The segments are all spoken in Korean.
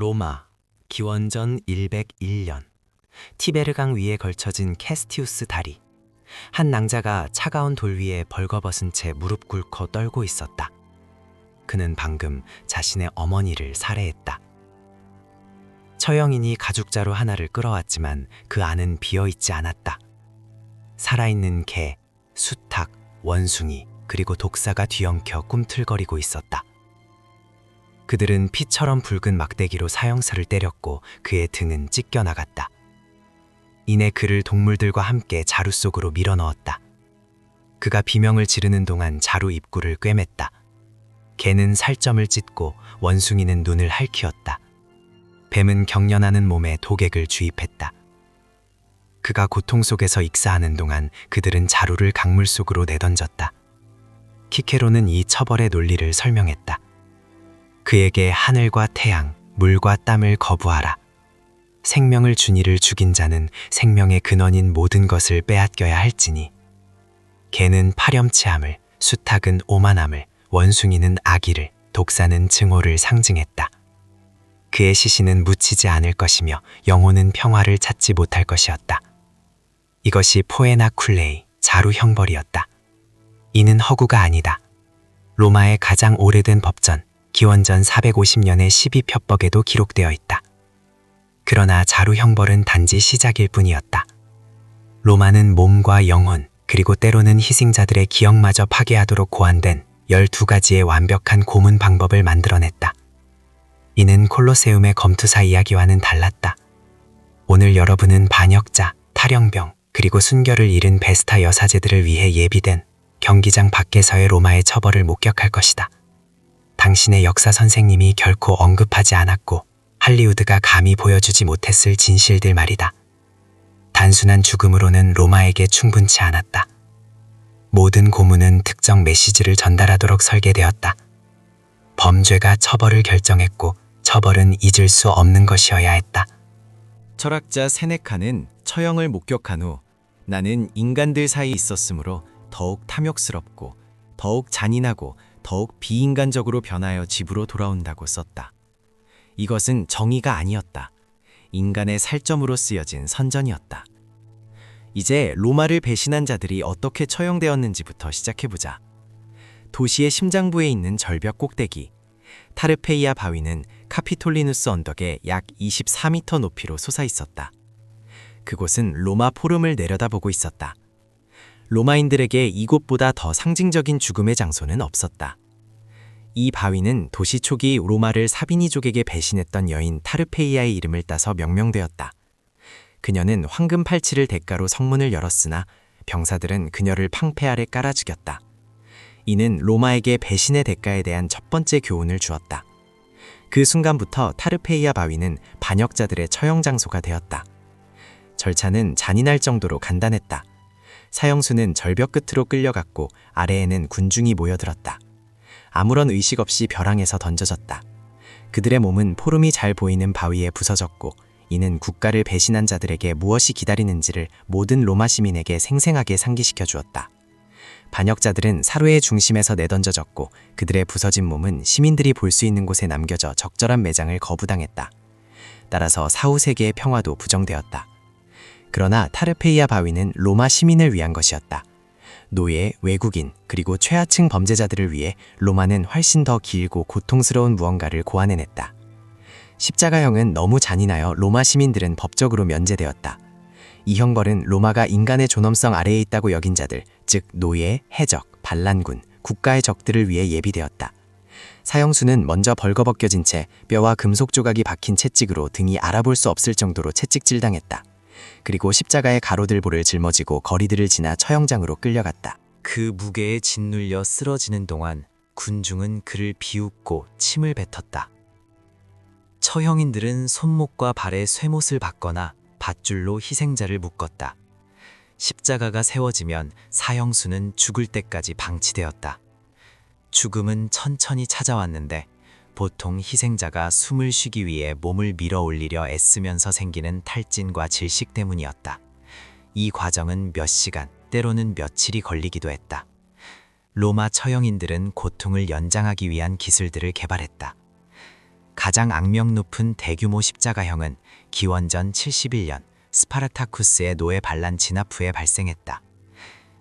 로마, 기원전 101년, 티베르강 위에 걸쳐진 캐스티우스 다리. 한 낭자가 차가운 돌 위에 벌거벗은 채 무릎 꿇고 떨고 있었다. 그는 방금 자신의 어머니를 살해했다. 처형인이 가죽자루 하나를 끌어왔지만 그 안은 비어있지 않았다. 살아있는 개, 수탉, 원숭이, 그리고 독사가 뒤엉켜 꿈틀거리고 있었다. 그들은 피처럼 붉은 막대기로 사형수를 때렸고 그의 등은 찢겨나갔다. 이내 그를 동물들과 함께 자루 속으로 밀어넣었다. 그가 비명을 지르는 동안 자루 입구를 꿰맸다. 개는 살점을 찢고 원숭이는 눈을 할퀴었다. 뱀은 경련하는 몸에 도객을 주입했다. 그가 고통 속에서 익사하는 동안 그들은 자루를 강물 속으로 내던졌다. 키케로는 이 처벌의 논리를 설명했다. 그에게 하늘과 태양, 물과 땀을 거부하라. 생명을 준 이를 죽인 자는 생명의 근원인 모든 것을 빼앗겨야 할지니. 개는 파렴치함을, 수탉은 오만함을, 원숭이는 악의를, 독사는 증오를 상징했다. 그의 시신은 묻히지 않을 것이며 영혼은 평화를 찾지 못할 것이었다. 이것이 포에나 쿨레이, 자루 형벌이었다. 이는 허구가 아니다. 로마의 가장 오래된 법전, 기원전 450년의 12표법에도 기록되어 있다. 그러나 자루 형벌은 단지 시작일 뿐이었다. 로마는 몸과 영혼, 그리고 때로는 희생자들의 기억마저 파괴하도록 고안된 12가지의 완벽한 고문 방법을 만들어냈다. 이는 콜로세움의 검투사 이야기와는 달랐다. 오늘 여러분은 반역자, 탈영병, 그리고 순결을 잃은 베스타 여사제들을 위해 예비된 경기장 밖에서의 로마의 처벌을 목격할 것이다. 당신의 역사 선생님이 결코 언급하지 않았고 할리우드가 감히 보여주지 못했을 진실들 말이다. 단순한 죽음으로는 로마에게 충분치 않았다. 모든 고문은 특정 메시지를 전달하도록 설계되었다. 범죄가 처벌을 결정했고 처벌은 잊을 수 없는 것이어야 했다. 철학자 세네카는 처형을 목격한 후 나는 인간들 사이에 있었으므로 더욱 탐욕스럽고 더욱 잔인하고 더욱 비인간적으로 변하여 집으로 돌아온다고 썼다. 이것은 정의가 아니었다. 인간의 살점으로 쓰여진 선전이었다. 이제 로마를 배신한 자들이 어떻게 처형되었는지부터 시작해보자. 도시의 심장부에 있는 절벽 꼭대기, 타르페이아 바위는 카피톨리누스 언덕에 약 24m 높이로 솟아있었다. 그곳은 로마 포럼을 내려다보고 있었다. 로마인들에게 이곳보다 더 상징적인 죽음의 장소는 없었다. 이 바위는 도시 초기 로마를 사비니족에게 배신했던 여인 타르페이아의 이름을 따서 명명되었다. 그녀는 황금 팔찌를 대가로 성문을 열었으나 병사들은 그녀를 방패 아래 깔아 죽였다. 이는 로마에게 배신의 대가에 대한 첫 번째 교훈을 주었다. 그 순간부터 타르페이아 바위는 반역자들의 처형 장소가 되었다. 절차는 잔인할 정도로 간단했다. 사형수는 절벽 끝으로 끌려갔고 아래에는 군중이 모여들었다. 아무런 의식 없이 벼랑에서 던져졌다. 그들의 몸은 포름이 잘 보이는 바위에 부서졌고 이는 국가를 배신한 자들에게 무엇이 기다리는지를 모든 로마 시민에게 생생하게 상기시켜 주었다. 반역자들은 사로의 중심에서 내던져졌고 그들의 부서진 몸은 시민들이 볼 수 있는 곳에 남겨져 적절한 매장을 거부당했다. 따라서 사후 세계의 평화도 부정되었다. 그러나 타르페이아 바위는 로마 시민을 위한 것이었다. 노예, 외국인, 그리고 최하층 범죄자들을 위해 로마는 훨씬 더 길고 고통스러운 무언가를 고안해냈다. 십자가형은 너무 잔인하여 로마 시민들은 법적으로 면제되었다. 이 형벌은 로마가 인간의 존엄성 아래에 있다고 여긴 자들, 즉 노예, 해적, 반란군, 국가의 적들을 위해 예비되었다. 사형수는 먼저 벌거벗겨진 채 뼈와 금속 조각이 박힌 채찍으로 등이 알아볼 수 없을 정도로 채찍질당했다. 그리고 십자가의 가로들보를 짊어지고 거리들을 지나 처형장으로 끌려갔다. 그 무게에 짓눌려 쓰러지는 동안 군중은 그를 비웃고 침을 뱉었다. 처형인들은 손목과 발에 쇠못을 박거나 밧줄로 희생자를 묶었다. 십자가가 세워지면 사형수는 죽을 때까지 방치되었다. 죽음은 천천히 찾아왔는데 보통 희생자가 숨을 쉬기 위해 몸을 밀어 올리려 애쓰면서 생기는 탈진과 질식 때문이었다. 이 과정은 몇 시간, 때로는 며칠이 걸리기도 했다. 로마 처형인들은 고통을 연장하기 위한 기술들을 개발했다. 가장 악명 높은 대규모 십자가형은 기원전 71년 스파르타쿠스의 노예 반란 진압 후에 발생했다.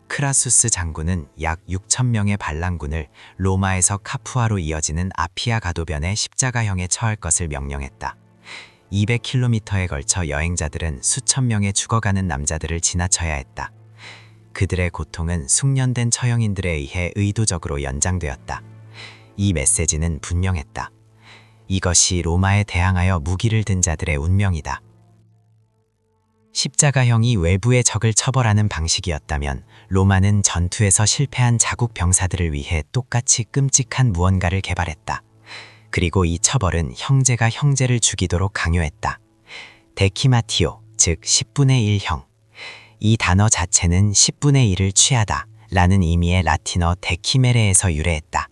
크라수스 장군은 약 6천 명의 반란군을 로마에서 카푸아로 이어지는 아피아 가도변의 십자가형에 처할 것을 명령했다. 200km에 걸쳐 여행자들은 수천 명의 죽어가는 남자들을 지나쳐야 했다. 그들의 고통은 숙련된 처형인들에 의해 의도적으로 연장되었다. 이 메시지는 분명했다. 이것이 로마에 대항하여 무기를 든 자들의 운명이다. 십자가형이 외부의 적을 처벌하는 방식이었다면 로마는 전투에서 실패한 자국 병사들을 위해 똑같이 끔찍한 무언가를 개발했다. 그리고 이 처벌은 형제가 형제를 죽이도록 강요했다. 데키마티오, 즉 10분의 1형. 이 단어 자체는 10분의 1을 취하다 라는 의미의 라틴어 데키메레에서 유래했다.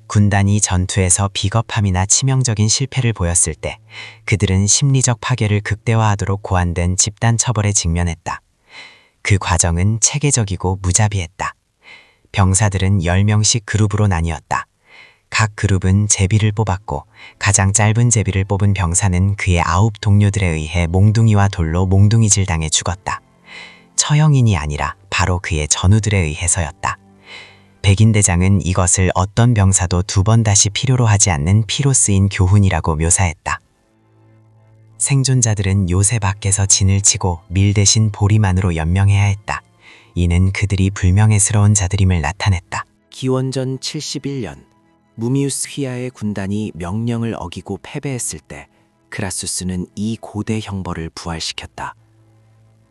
군단이 전투에서 비겁함이나 치명적인 실패를 보였을 때 그들은 심리적 파괴를 극대화하도록 고안된 집단 처벌에 직면했다. 그 과정은 체계적이고 무자비했다. 병사들은 10명씩 그룹으로 나뉘었다. 각 그룹은 제비를 뽑았고 가장 짧은 제비를 뽑은 병사는 그의 9 동료들에 의해 몽둥이와 돌로 몽둥이질 당해 죽었다. 처형인이 아니라 바로 그의 전우들에 의해서였다. 백인대장은 이것을 어떤 병사도 2번 다시 필요로 하지 않는 피로 쓰인 교훈이라고 묘사했다. 생존자들은 요새 밖에서 진을 치고 밀 대신 보리만으로 연명해야 했다. 이는 그들이 불명예스러운 자들임을 나타냈다. 기원전 71년 무미우스 휘하의 군단이 명령을 어기고 패배했을 때 크라수스는 이 고대 형벌을 부활시켰다.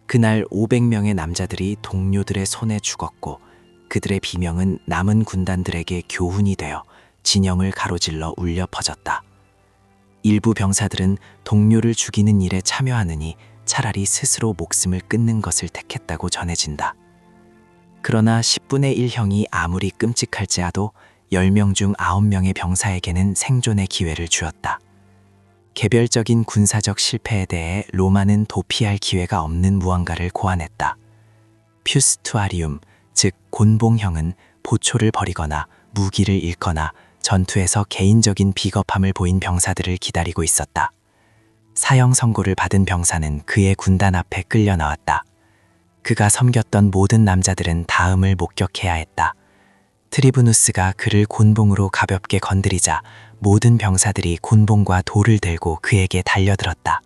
그날 500명의 남자들이 동료들의 손에 죽었고 그들의 비명은 남은 군단들에게 교훈이 되어 진영을 가로질러 울려 퍼졌다. 일부 병사들은 동료를 죽이는 일에 참여하느니 차라리 스스로 목숨을 끊는 것을 택했다고 전해진다. 그러나 10분의 1형이 아무리 끔찍할지라도 10명 중 9명의 병사에게는 생존의 기회를 주었다. 개별적인 군사적 실패에 대해 로마는 도피할 기회가 없는 무언가를 고안했다. 퓨스투아리움, 즉 곤봉형은 보초를 버리거나 무기를 잃거나 전투에서 개인적인 비겁함을 보인 병사들을 기다리고 있었다. 사형 선고를 받은 병사는 그의 군단 앞에 끌려 나왔다. 그가 섬겼던 모든 남자들은 다음을 목격해야 했다. 트리부누스가 그를 곤봉으로 가볍게 건드리자 모든 병사들이 곤봉과 돌을 들고 그에게 달려들었다.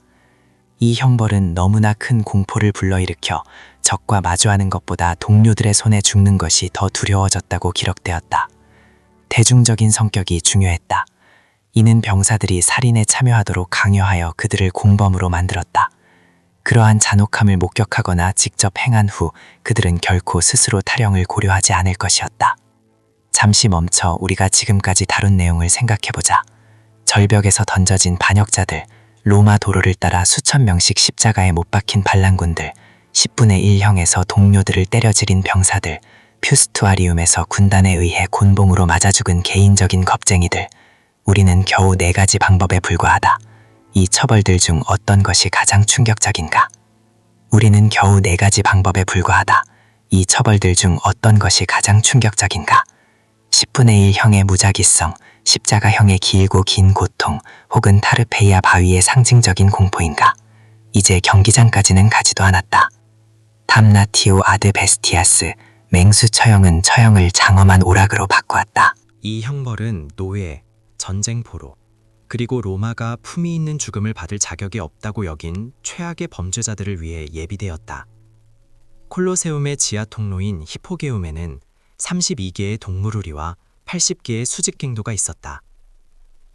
이 형벌은 너무나 큰 공포를 불러일으켜 적과 마주하는 것보다 동료들의 손에 죽는 것이 더 두려워졌다고 기록되었다. 대중적인 성격이 중요했다. 이는 병사들이 살인에 참여하도록 강요하여 그들을 공범으로 만들었다. 그러한 잔혹함을 목격하거나 직접 행한 후 그들은 결코 스스로 탈영을 고려하지 않을 것이었다. 잠시 멈춰 우리가 지금까지 다룬 내용을 생각해보자. 절벽에서 던져진 반역자들, 로마 도로를 따라 수천 명씩 십자가에 못 박힌 반란군들, 10분의 1형에서 동료들을 때려 지린 병사들, 퓨스투아리움에서 군단에 의해 곤봉으로 맞아 죽은 개인적인 겁쟁이들. 우리는 겨우 4가지 방법에 불과하다. 이 처벌들 중 어떤 것이 가장 충격적인가? 우리는 겨우 4가지 방법에 불과하다. 이 처벌들 중 어떤 것이 가장 충격적인가? 10분의 1형의 무작위성, 십자가형의 길고 긴 고통, 혹은 타르페이아 바위의 상징적인 공포인가? 이제 경기장까지는 가지도 않았다. 담나티오 아드 베스티아스, 맹수 처형은 처형을 장엄한 오락으로 바꾸었다. 이 형벌은 노예, 전쟁 포로, 그리고 로마가 품위 있는 죽음을 받을 자격이 없다고 여긴 최악의 범죄자들을 위해 예비되었다. 콜로세움의 지하 통로인 히포게움에는 32개의 동물우리와 80개의 수직갱도가 있었다.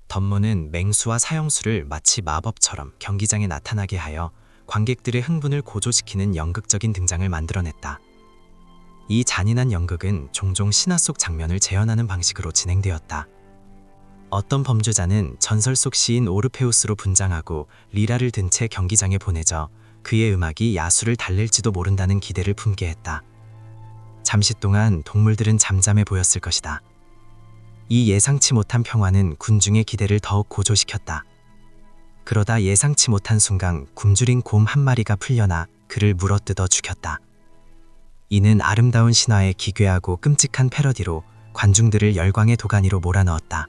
덤모는 맹수와 사형수를 마치 마법처럼 경기장에 나타나게 하여 관객들의 흥분을 고조시키는 연극적인 등장을 만들어냈다. 이 잔인한 연극은 종종 신화 속 장면을 재현하는 방식으로 진행되었다. 어떤 범죄자는 전설 속 시인 오르페우스로 분장하고 리라를 든 채 경기장에 보내져 그의 음악이 야수를 달랠지도 모른다는 기대를 품게 했다. 잠시 동안 동물들은 잠잠해 보였을 것이다. 이 예상치 못한 평화는 군중의 기대를 더욱 고조시켰다. 그러다 예상치 못한 순간 굶주린 곰 한 마리가 풀려나 그를 물어뜯어 죽였다. 이는 아름다운 신화의 기괴하고 끔찍한 패러디로 관중들을 열광의 도가니로 몰아넣었다.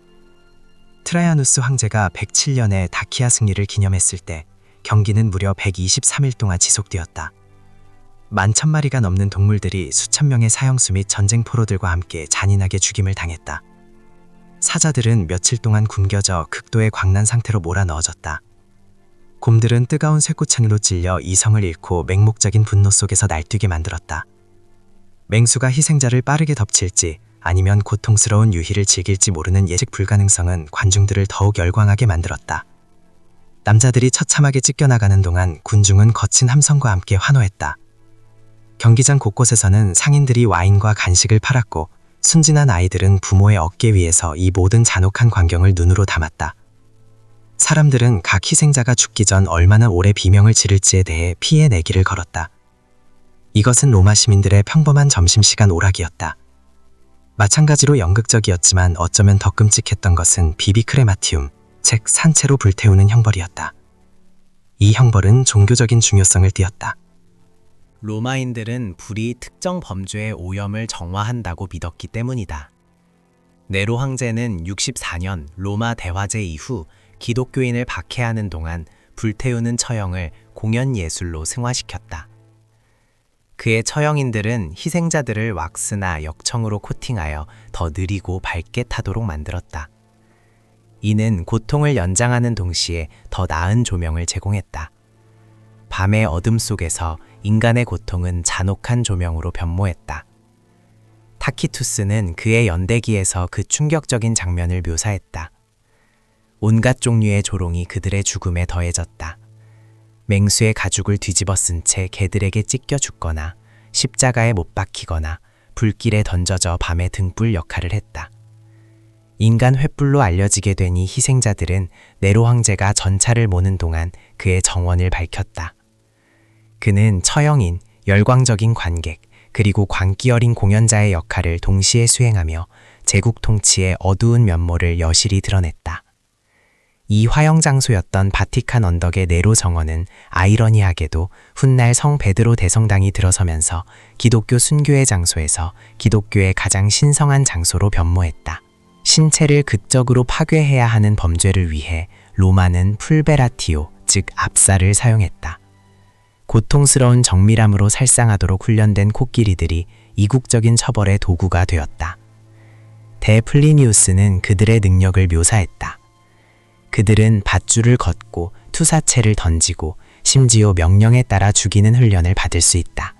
트라이아누스 황제가 107년의 다키아 승리를 기념했을 때 경기는 무려 123일 동안 지속되었다. 11,000마리가 넘는 동물들이 수천 명의 사형수 및 전쟁 포로들과 함께 잔인하게 죽임을 당했다. 사자들은 며칠 동안 굶겨져 극도의 광난 상태로 몰아넣어졌다. 곰들은 뜨거운 쇠꼬챙이로 찔려 이성을 잃고 맹목적인 분노 속에서 날뛰게 만들었다. 맹수가 희생자를 빠르게 덮칠지 아니면 고통스러운 유희를 즐길지 모르는 예측 불가능성은 관중들을 더욱 열광하게 만들었다. 남자들이 처참하게 찢겨나가는 동안 군중은 거친 함성과 함께 환호했다. 경기장 곳곳에서는 상인들이 와인과 간식을 팔았고 순진한 아이들은 부모의 어깨 위에서 이 모든 잔혹한 광경을 눈으로 담았다. 사람들은 각 희생자가 죽기 전 얼마나 오래 비명을 지를지에 대해 피해 내기를 걸었다. 이것은 로마 시민들의 평범한 점심시간 오락이었다. 마찬가지로 연극적이었지만 어쩌면 더 끔찍했던 것은 비비크레마티움, 즉 산채로 불태우는 형벌이었다. 이 형벌은 종교적인 중요성을 띠었다. 로마인들은 불이 특정 범죄의 오염을 정화한다고 믿었기 때문이다. 네로 황제는 64년 로마 대화제 이후 기독교인을 박해하는 동안 불태우는 처형을 공연 예술로 승화시켰다. 그의 처형인들은 희생자들을 왁스나 역청으로 코팅하여 더 느리고 밝게 타도록 만들었다. 이는 고통을 연장하는 동시에 더 나은 조명을 제공했다. 밤의 어둠 속에서 인간의 고통은 잔혹한 조명으로 변모했다. 타키투스는 그의 연대기에서 그 충격적인 장면을 묘사했다. 온갖 종류의 조롱이 그들의 죽음에 더해졌다. 맹수의 가죽을 뒤집어 쓴 채 개들에게 찢겨 죽거나 십자가에 못 박히거나 불길에 던져져 밤의 등불 역할을 했다. 인간 횃불로 알려지게 된 이 희생자들은 네로 황제가 전차를 모는 동안 그의 정원을 밝혔다. 그는 처형인, 열광적인 관객, 그리고 광기 어린 공연자의 역할을 동시에 수행하며 제국 통치의 어두운 면모를 여실히 드러냈다. 이 화영 장소였던 바티칸 언덕의 네로 정원은 아이러니하게도 훗날 성 베드로 대성당이 들어서면서 기독교 순교의 장소에서 기독교의 가장 신성한 장소로 변모했다. 신체를 극적으로 파괴해야 하는 범죄를 위해 로마는 풀베라티오, 즉 압사를 사용했다. 고통스러운 정밀함으로 살상하도록 훈련된 코끼리들이 이국적인 처벌의 도구가 되었다. 데플리니우스는 그들의 능력을 묘사했다. 그들은 밧줄을 걷고 투사체를 던지고 심지어 명령에 따라 죽이는 훈련을 받을 수 있다.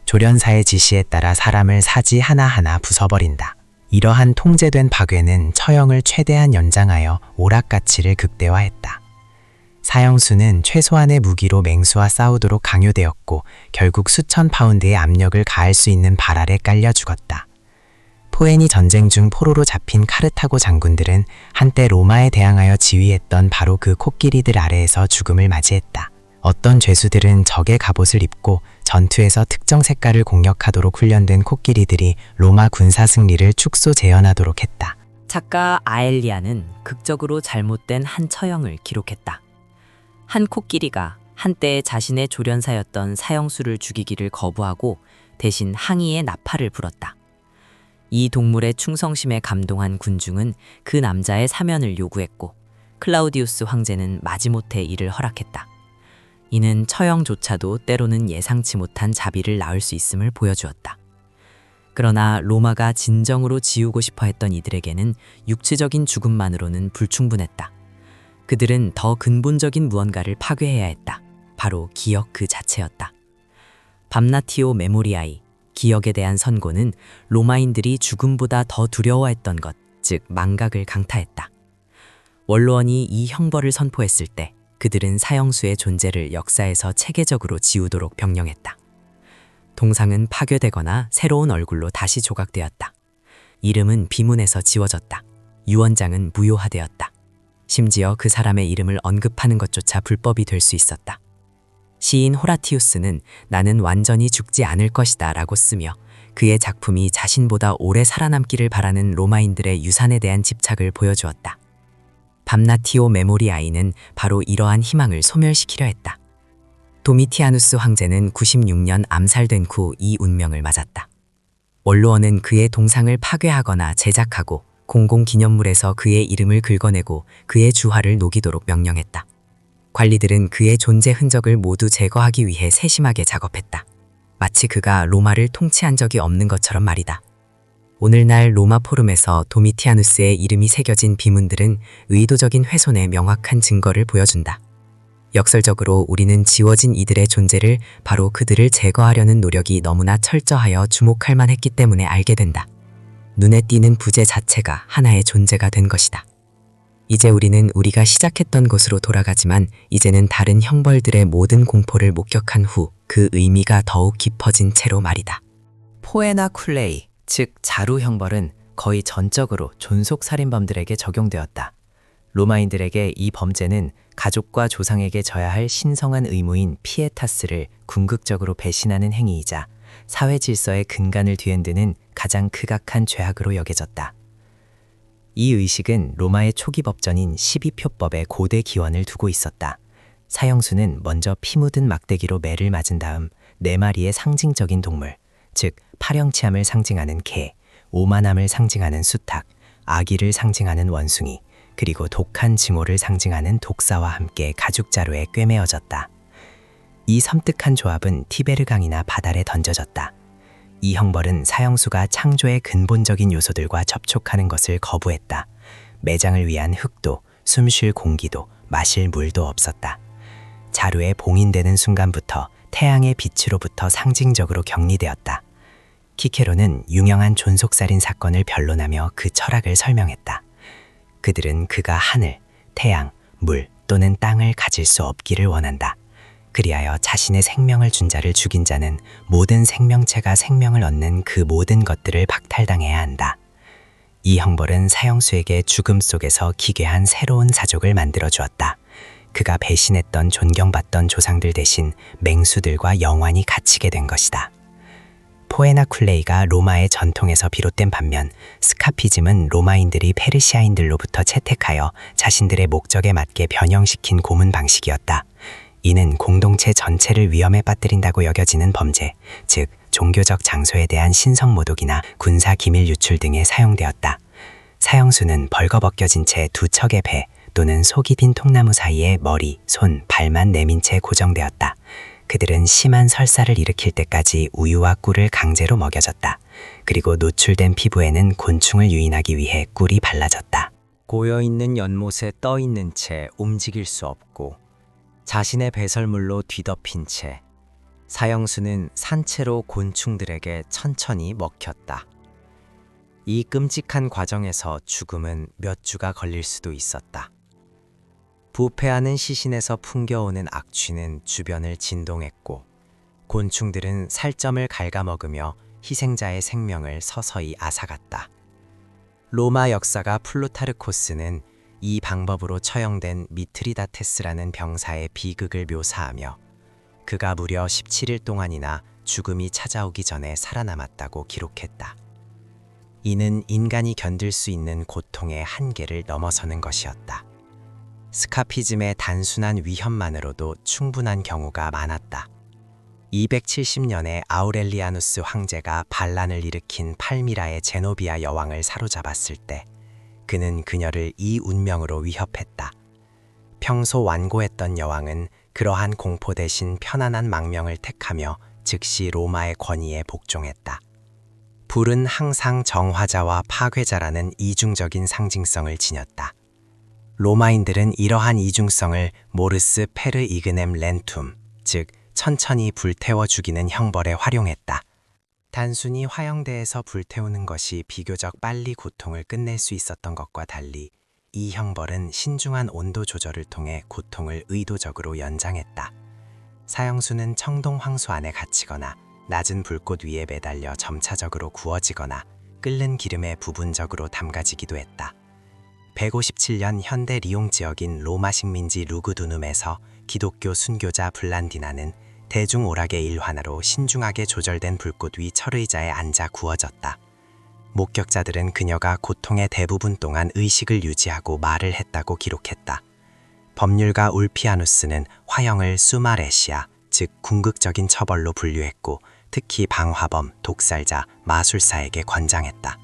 조련사의 지시에 따라 사람을 사지 하나하나 부숴버린다. 이러한 통제된 파괴는 처형을 최대한 연장하여 오락가치를 극대화했다. 사형수는 최소한의 무기로 맹수와 싸우도록 강요되었고 결국 수천 파운드의 압력을 가할 수 있는 발 아래 깔려 죽었다. 포에니 전쟁 중 포로로 잡힌 카르타고 장군들은 한때 로마에 대항하여 지휘했던 바로 그 코끼리들 아래에서 죽음을 맞이했다. 어떤 죄수들은 적의 갑옷을 입고 전투에서 특정 색깔을 공격하도록 훈련된 코끼리들이 로마 군사 승리를 축소 재현하도록 했다. 작가 아엘리아는 극적으로 잘못된 한 처형을 기록했다. 한 코끼리가 한때 자신의 조련사였던 사형수를 죽이기를 거부하고 대신 항의의 나팔을 불었다. 이 동물의 충성심에 감동한 군중은 그 남자의 사면을 요구했고 클라우디우스 황제는 마지못해 이를 허락했다. 이는 처형조차도 때로는 예상치 못한 자비를 낳을 수 있음을 보여주었다. 그러나 로마가 진정으로 지우고 싶어 했던 이들에게는 육체적인 죽음만으로는 불충분했다. 그들은 더 근본적인 무언가를 파괴해야 했다. 바로 기억 그 자체였다. 밤나티오 메모리아이, 기억에 대한 선고는 로마인들이 죽음보다 더 두려워했던 것, 즉 망각을 강타했다. 원로원이 이 형벌을 선포했을 때 그들은 사형수의 존재를 역사에서 체계적으로 지우도록 명령했다. 동상은 파괴되거나 새로운 얼굴로 다시 조각되었다. 이름은 비문에서 지워졌다. 유언장은 무효화되었다. 심지어 그 사람의 이름을 언급하는 것조차 불법이 될 수 있었다. 시인 호라티우스는 나는 완전히 죽지 않을 것이다 라고 쓰며 그의 작품이 자신보다 오래 살아남기를 바라는 로마인들의 유산에 대한 집착을 보여주었다. 밤나티오 메모리아이는 바로 이러한 희망을 소멸시키려 했다. 도미티아누스 황제는 96년 암살된 후 이 운명을 맞았다. 원로원은 그의 동상을 파괴하거나 제작하고 공공기념물에서 그의 이름을 긁어내고 그의 주화를 녹이도록 명령했다. 관리들은 그의 존재 흔적을 모두 제거하기 위해 세심하게 작업했다. 마치 그가 로마를 통치한 적이 없는 것처럼 말이다. 오늘날 로마 포럼에서 도미티아누스의 이름이 새겨진 비문들은 의도적인 훼손의 명확한 증거를 보여준다. 역설적으로 우리는 지워진 이들의 존재를 바로 그들을 제거하려는 노력이 너무나 철저하여 주목할 만했기 때문에 알게 된다. 눈에 띄는 부재 자체가 하나의 존재가 된 것이다. 이제 우리는 우리가 시작했던 곳으로 돌아가지만 이제는 다른 형벌들의 모든 공포를 목격한 후 그 의미가 더욱 깊어진 채로 말이다. 포에나 쿨레이, 즉 자루 형벌은 거의 전적으로 존속 살인범들에게 적용되었다. 로마인들에게 이 범죄는 가족과 조상에게 져야 할 신성한 의무인 피에타스를 궁극적으로 배신하는 행위이자 사회 질서의 근간을 뒤흔드는 가장 극악한 죄악으로 여겨졌다. 이 의식은 로마의 초기 법전인 12표법의 고대 기원을 두고 있었다. 사형수는 먼저 피 묻은 막대기로 매를 맞은 다음 4마리의 상징적인 동물, 즉 파령치함을 상징하는 개, 오만함을 상징하는 수탉, 악의를 상징하는 원숭이, 그리고 독한 증오를 상징하는 독사와 함께 가죽자루에 꿰매어졌다. 이 섬뜩한 조합은 티베르강이나 바다에 던져졌다. 이 형벌은 사형수가 창조의 근본적인 요소들과 접촉하는 것을 거부했다. 매장을 위한 흙도, 숨쉴 공기도, 마실 물도 없었다. 자루에 봉인되는 순간부터 태양의 빛으로부터 상징적으로 격리되었다. 키케로는 유명한 존속살인 사건을 변론하며 그 철학을 설명했다. 그들은 그가 하늘, 태양, 물 또는 땅을 가질 수 없기를 원한다. 그리하여 자신의 생명을 준 자를 죽인 자는 모든 생명체가 생명을 얻는 그 모든 것들을 박탈당해야 한다. 이 형벌은 사형수에게 죽음 속에서 기괴한 새로운 사족을 만들어 주었다. 그가 배신했던 존경받던 조상들 대신 맹수들과 영원히 갇히게 된 것이다. 포에나 쿨레이가 로마의 전통에서 비롯된 반면 스카피즘은 로마인들이 페르시아인들로부터 채택하여 자신들의 목적에 맞게 변형시킨 고문 방식이었다. 이는 공동체 전체를 위험에 빠뜨린다고 여겨지는 범죄, 즉 종교적 장소에 대한 신성모독이나 군사 기밀 유출 등에 사용되었다. 사형수는 벌거벗겨진 채 두 척의 배 또는 속이 빈 통나무 사이에 머리, 손, 발만 내민 채 고정되었다. 그들은 심한 설사를 일으킬 때까지 우유와 꿀을 강제로 먹여줬다. 그리고 노출된 피부에는 곤충을 유인하기 위해 꿀이 발라졌다. 고여있는 연못에 떠있는 채 움직일 수 없고 자신의 배설물로 뒤덮인 채 사형수는 산채로 곤충들에게 천천히 먹혔다. 이 끔찍한 과정에서 죽음은 몇 주가 걸릴 수도 있었다. 부패하는 시신에서 풍겨오는 악취는 주변을 진동했고 곤충들은 살점을 갉아먹으며 희생자의 생명을 서서히 앗아갔다. 로마 역사가 플루타르코스는 이 방법으로 처형된 미트리다테스라는 병사의 비극을 묘사하며 그가 무려 17일 동안이나 죽음이 찾아오기 전에 살아남았다고 기록했다. 이는 인간이 견딜 수 있는 고통의 한계를 넘어서는 것이었다. 스카피즘의 단순한 위협만으로도 충분한 경우가 많았다. 270년에 아우렐리아누스 황제가 반란을 일으킨 팔미라의 제노비아 여왕을 사로잡았을 때 그는 그녀를 이 운명으로 위협했다. 평소 완고했던 여왕은 그러한 공포 대신 편안한 망명을 택하며 즉시 로마의 권위에 복종했다. 불은 항상 정화자와 파괴자라는 이중적인 상징성을 지녔다. 로마인들은 이러한 이중성을 모르스 페르 이그넴 렌툼, 즉 천천히 불태워 죽이는 형벌에 활용했다. 단순히 화형대에서 불태우는 것이 비교적 빨리 고통을 끝낼 수 있었던 것과 달리 이 형벌은 신중한 온도 조절을 통해 고통을 의도적으로 연장했다. 사형수는 청동 황소 안에 갇히거나 낮은 불꽃 위에 매달려 점차적으로 구워지거나 끓는 기름에 부분적으로 담가지기도 했다. 157년 현대 리옹 지역인 로마 식민지 루그두눔에서 기독교 순교자 블란디나는 대중 오락의 일환으로 신중하게 조절된 불꽃 위 철의자에 앉아 구워졌다. 목격자들은 그녀가 고통의 대부분 동안 의식을 유지하고 말을 했다고 기록했다. 법률가 울피아누스는 화형을 수마레시아, 즉 궁극적인 처벌로 분류했고 특히 방화범, 독살자, 마술사에게 권장했다.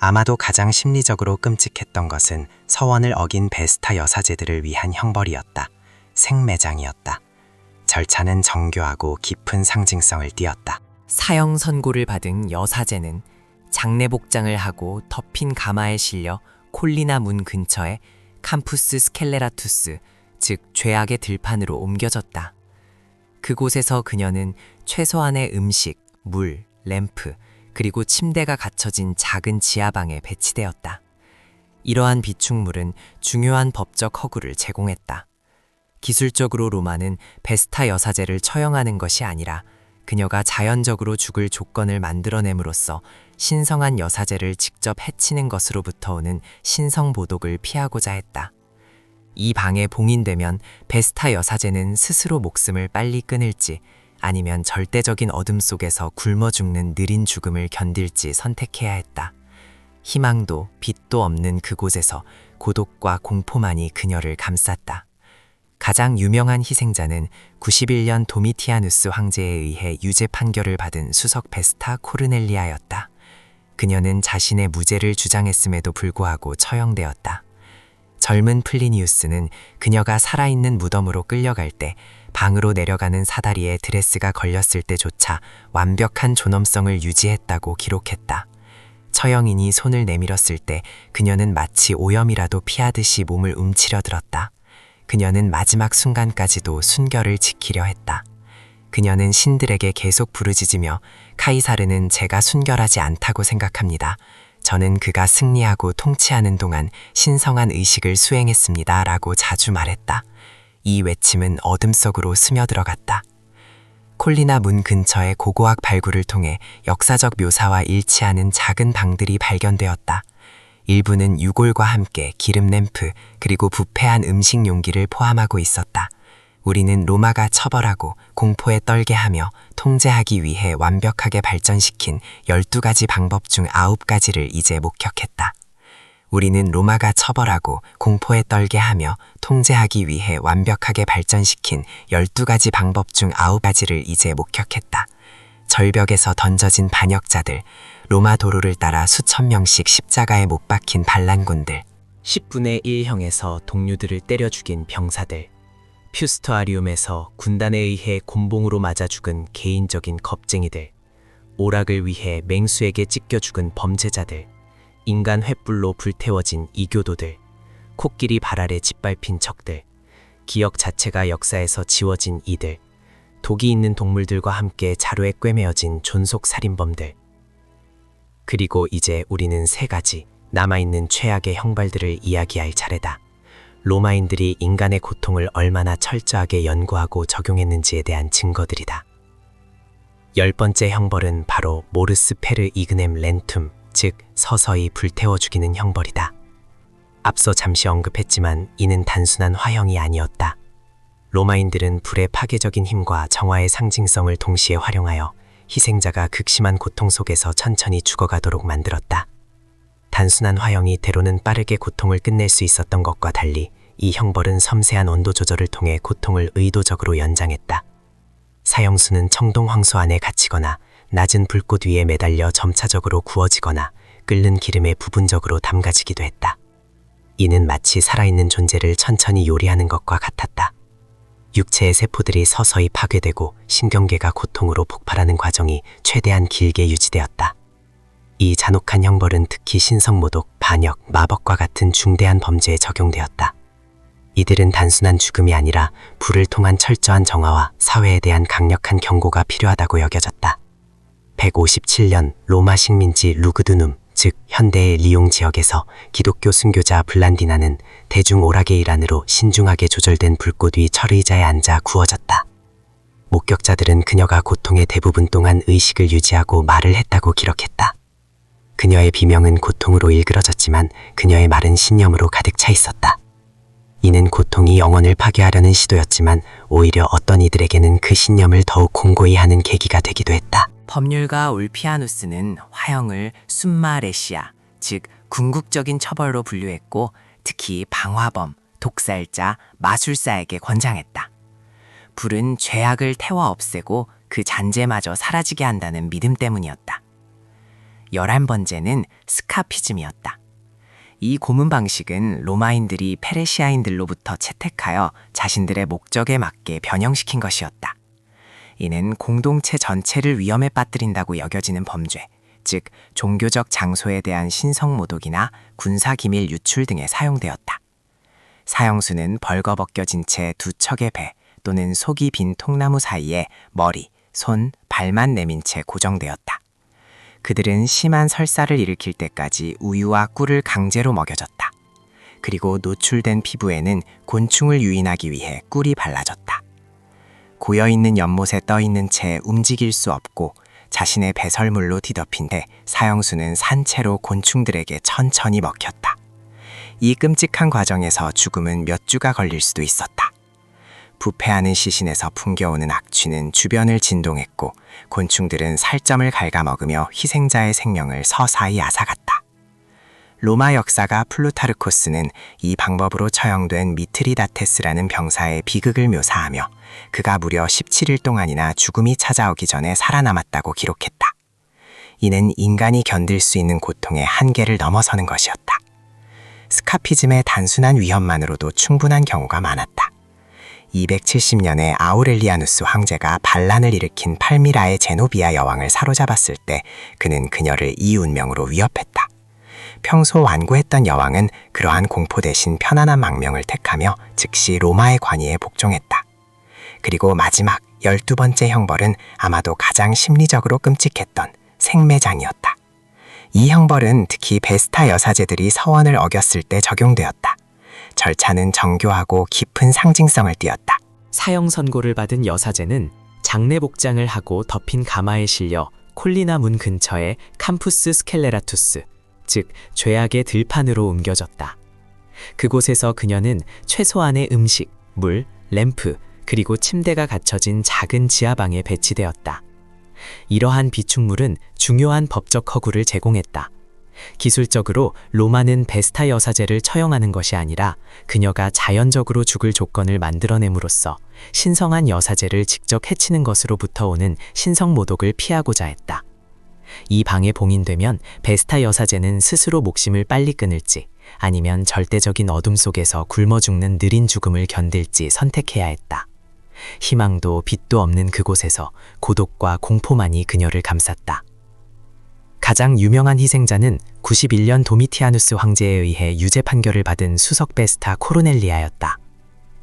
아마도 가장 심리적으로 끔찍했던 것은 서원을 어긴 베스타 여사제들을 위한 형벌이었다. 생매장이었다. 절차는 정교하고 깊은 상징성을 띠었다. 사형 선고를 받은 여사제는 장례 복장을 하고 덮인 가마에 실려 콜리나 문 근처에 캠푸스 스켈레라투스, 즉 죄악의 들판으로 옮겨졌다. 그곳에서 그녀는 최소한의 음식, 물, 램프, 그리고 침대가 갖춰진 작은 지하방에 배치되었다. 이러한 비축물은 중요한 법적 허구를 제공했다. 기술적으로 로마는 베스타 여사제를 처형하는 것이 아니라 그녀가 자연적으로 죽을 조건을 만들어냄으로써 신성한 여사제를 직접 해치는 것으로부터 오는 신성보독을 피하고자 했다. 이 방에 봉인되면 베스타 여사제는 스스로 목숨을 빨리 끊을지 아니면 절대적인 어둠 속에서 굶어 죽는 느린 죽음을 견딜지 선택해야 했다. 희망도 빛도 없는 그곳에서 고독과 공포만이 그녀를 감쌌다. 가장 유명한 희생자는 91년 도미티아누스 황제에 의해 유죄 판결을 받은 수석 베스타 코르넬리아였다. 그녀는 자신의 무죄를 주장했음에도 불구하고 처형되었다. 젊은 플리니우스는 그녀가 살아있는 무덤으로 끌려갈 때 방으로 내려가는 사다리에 드레스가 걸렸을 때조차 완벽한 존엄성을 유지했다고 기록했다. 처형인이 손을 내밀었을 때 그녀는 마치 오염이라도 피하듯이 몸을 움츠려 들었다. 그녀는 마지막 순간까지도 순결을 지키려 했다. 그녀는 신들에게 계속 부르짖으며 카이사르는 제가 순결하지 않다고 생각합니다. 저는 그가 승리하고 통치하는 동안 신성한 의식을 수행했습니다. 라고 자주 말했다. 이 외침은 어둠 속으로 스며들어갔다. 콜리나 문 근처의 고고학 발굴을 통해 역사적 묘사와 일치하는 작은 방들이 발견되었다. 일부는 유골과 함께 기름 램프 그리고 부패한 음식 용기를 포함하고 있었다. 우리는 로마가 처벌하고 공포에 떨게 하며 통제하기 위해 완벽하게 발전시킨 12가지 방법 중 9가지를 이제 목격했다. 우리는 로마가 처벌하고 공포에 떨게 하며 통제하기 위해 완벽하게 발전시킨 12가지 방법 중 9가지를 이제 목격했다. 절벽에서 던져진 반역자들, 로마 도로를 따라 수천 명씩 십자가에 못 박힌 반란군들, 10분의 1형에서 동료들을 때려 죽인 병사들, 퓨스토아리움에서 군단에 의해 곤봉으로 맞아 죽은 개인적인 겁쟁이들, 오락을 위해 맹수에게 찢겨 죽은 범죄자들, 인간 횃불로 불태워진 이교도들, 코끼리 발 아래 짓밟힌 적들, 기억 자체가 역사에서 지워진 이들, 독이 있는 동물들과 함께 자루에 꿰매어진 존속 살인범들. 그리고 이제 우리는 3가지 남아있는 최악의 형벌들을 이야기할 차례다. 로마인들이 인간의 고통을 얼마나 철저하게 연구하고 적용했는지에 대한 증거들이다. 10번째 형벌은 바로 모르스 페르 이그넴 렌툼, 즉 서서히 불태워 죽이는 형벌이다. 앞서 잠시 언급했지만 이는 단순한 화형이 아니었다. 로마인들은 불의 파괴적인 힘과 정화의 상징성을 동시에 활용하여 희생자가 극심한 고통 속에서 천천히 죽어가도록 만들었다. 단순한 화형이 때로는 빠르게 고통을 끝낼 수 있었던 것과 달리 이 형벌은 섬세한 온도 조절을 통해 고통을 의도적으로 연장했다. 사형수는 청동 황소 안에 갇히거나 낮은 불꽃 위에 매달려 점차적으로 구워지거나 끓는 기름에 부분적으로 담가지기도 했다. 이는 마치 살아있는 존재를 천천히 요리하는 것과 같았다. 육체의 세포들이 서서히 파괴되고 신경계가 고통으로 폭발하는 과정이 최대한 길게 유지되었다. 이 잔혹한 형벌은 특히 신성모독, 반역, 마법과 같은 중대한 범죄에 적용되었다. 이들은 단순한 죽음이 아니라 불을 통한 철저한 정화와 사회에 대한 강력한 경고가 필요하다고 여겨졌다. 157년 로마 식민지 루그두눔, 즉 현대의 리옹 지역에서 기독교 순교자 블란디나는 대중 오락의 일환으로 신중하게 조절된 불꽃 위 철의자에 앉아 구워졌다. 목격자들은 그녀가 고통의 대부분 동안 의식을 유지하고 말을 했다고 기록했다. 그녀의 비명은 고통으로 일그러졌지만 그녀의 말은 신념으로 가득 차 있었다. 이는 고통이 영혼을 파괴하려는 시도였지만 오히려 어떤 이들에게는 그 신념을 더욱 공고히 하는 계기가 되기도 했다. 법률가 울피아누스는 화형을 숨마레시아, 즉 궁극적인 처벌로 분류했고 특히 방화범, 독살자, 마술사에게 권장했다. 불은 죄악을 태워 없애고 그 잔재마저 사라지게 한다는 믿음 때문이었다. 11번째는 스카피즘이었다. 이 고문 방식은 로마인들이 페르시아인들로부터 채택하여 자신들의 목적에 맞게 변형시킨 것이었다. 이는 공동체 전체를 위험에 빠뜨린다고 여겨지는 범죄, 즉 종교적 장소에 대한 신성모독이나 군사기밀 유출 등에 사용되었다. 사형수는 벌거벗겨진 채 두 척의 배 또는 속이 빈 통나무 사이에 머리, 손, 발만 내민 채 고정되었다. 그들은 심한 설사를 일으킬 때까지 우유와 꿀을 강제로 먹여줬다. 그리고 노출된 피부에는 곤충을 유인하기 위해 꿀이 발라졌다. 고여있는 연못에 떠있는 채 움직일 수 없고 자신의 배설물로 뒤덮인 채 사형수는 산채로 곤충들에게 천천히 먹혔다. 이 끔찍한 과정에서 죽음은 몇 주가 걸릴 수도 있었다. 부패하는 시신에서 풍겨오는 악취는 주변을 진동했고 곤충들은 살점을 갉아먹으며 희생자의 생명을 서사히 앗아갔다. 로마 역사가 플루타르코스는 이 방법으로 처형된 미트리다테스라는 병사의 비극을 묘사하며 그가 무려 17일 동안이나 죽음이 찾아오기 전에 살아남았다고 기록했다. 이는 인간이 견딜 수 있는 고통의 한계를 넘어서는 것이었다. 스카피즘의 단순한 위험만으로도 충분한 경우가 많았다. 270년에 아우렐리아누스 황제가 반란을 일으킨 팔미라의 제노비아 여왕을 사로잡았을 때 그는 그녀를 이 운명으로 위협했다. 평소 완고했던 여왕은 그러한 공포 대신 편안한 망명을 택하며 즉시 로마의 관이에 복종했다. 그리고 마지막 12번째 형벌은 아마도 가장 심리적으로 끔찍했던 생매장이었다. 이 형벌은 특히 베스타 여사제들이 서원을 어겼을 때 적용되었다. 절차는 정교하고 깊은 상징성을 띠었다. 사형 선고를 받은 여사제는 장례 복장을 하고 덮인 가마에 실려 콜리나 문 근처의 캠푸스 스켈레라투스, 즉 죄악의 들판으로 옮겨졌다. 그곳에서 그녀는 최소한의 음식, 물, 램프, 그리고 침대가 갖춰진 작은 지하방에 배치되었다. 이러한 비축물은 중요한 법적 허구를 제공했다. 기술적으로 로마는 베스타 여사제를 처형하는 것이 아니라 그녀가 자연적으로 죽을 조건을 만들어냄으로써 신성한 여사제를 직접 해치는 것으로부터 오는 신성모독을 피하고자 했다. 이 방에 봉인되면 베스타 여사제는 스스로 목숨을 빨리 끊을지 아니면 절대적인 어둠 속에서 굶어 죽는 느린 죽음을 견딜지 선택해야 했다. 희망도 빛도 없는 그곳에서 고독과 공포만이 그녀를 감쌌다. 가장 유명한 희생자는 91년 도미티아누스 황제에 의해 유죄 판결을 받은 수석 베스타 코르넬리아였다.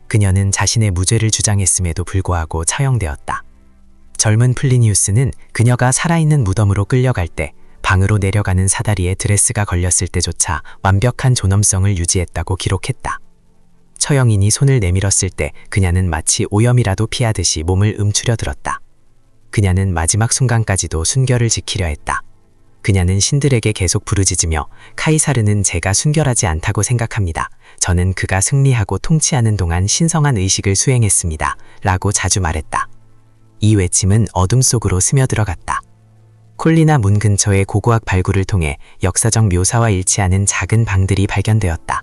그녀는 자신의 무죄를 주장했음에도 불구하고 처형되었다. 젊은 플리니우스는 그녀가 살아있는 무덤으로 끌려갈 때 방으로 내려가는 사다리에 드레스가 걸렸을 때조차 완벽한 존엄성을 유지했다고 기록했다. 처형인이 손을 내밀었을 때 그녀는 마치 오염이라도 피하듯이 몸을 움츠려들었다. 그녀는 마지막 순간까지도 순결을 지키려 했다. 그녀는 신들에게 계속 부르짖으며 카이사르는 제가 순결하지 않다고 생각합니다. 저는 그가 승리하고 통치하는 동안 신성한 의식을 수행했습니다. 라고 자주 말했다. 이 외침은 어둠 속으로 스며들어갔다. 콜리나 문 근처의 고고학 발굴을 통해 역사적 묘사와 일치하는 작은 방들이 발견되었다.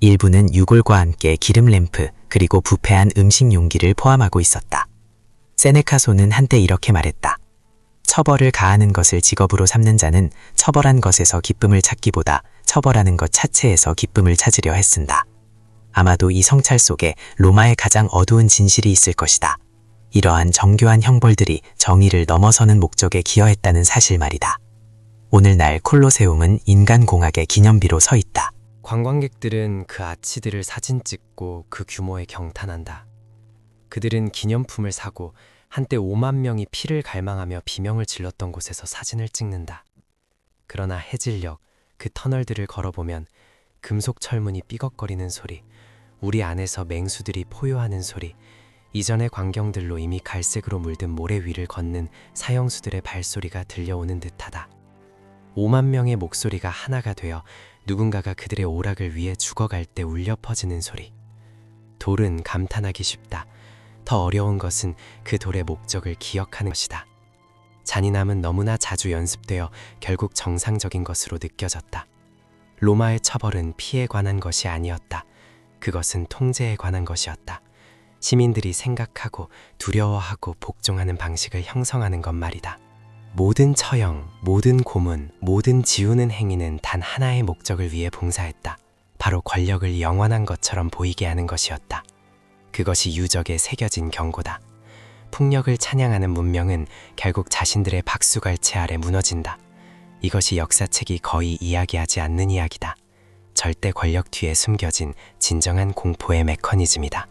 일부는 유골과 함께 기름 램프 그리고 부패한 음식 용기를 포함하고 있었다. 세네카소는 한때 이렇게 말했다. 처벌을 가하는 것을 직업으로 삼는 자는 처벌한 것에서 기쁨을 찾기보다 처벌하는 것 자체에서 기쁨을 찾으려 애쓴다. 아마도 이 성찰 속에 로마의 가장 어두운 진실이 있을 것이다. 이러한 정교한 형벌들이 정의를 넘어서는 목적에 기여했다는 사실 말이다. 오늘날 콜로세움은 인간공학의 기념비로 서 있다. 관광객들은 그 아치들을 사진 찍고 그 규모에 경탄한다. 그들은 기념품을 사고 한때 5만 명이 피를 갈망하며 비명을 질렀던 곳에서 사진을 찍는다. 그러나 해질녘 그 터널들을 걸어보면 금속 철문이 삐걱거리는 소리, 우리 안에서 맹수들이 포효하는 소리, 이전의 광경들로 이미 갈색으로 물든 모래 위를 걷는 사형수들의 발소리가 들려오는 듯하다. 5만 명의 목소리가 하나가 되어 누군가가 그들의 오락을 위해 죽어갈 때 울려 퍼지는 소리. 돌은 감탄하기 쉽다. 더 어려운 것은 그 돌의 목적을 기억하는 것이다. 잔인함은 너무나 자주 연습되어 결국 정상적인 것으로 느껴졌다. 로마의 처벌은 피에 관한 것이 아니었다. 그것은 통제에 관한 것이었다. 시민들이 생각하고 두려워하고 복종하는 방식을 형성하는 것 말이다. 모든 처형, 모든 고문, 모든 지우는 행위는 단 하나의 목적을 위해 봉사했다. 바로 권력을 영원한 것처럼 보이게 하는 것이었다. 그것이 유적에 새겨진 경고다. 폭력을 찬양하는 문명은 결국 자신들의 박수갈채 아래 무너진다. 이것이 역사책이 거의 이야기하지 않는 이야기다. 절대 권력 뒤에 숨겨진 진정한 공포의 메커니즘이다.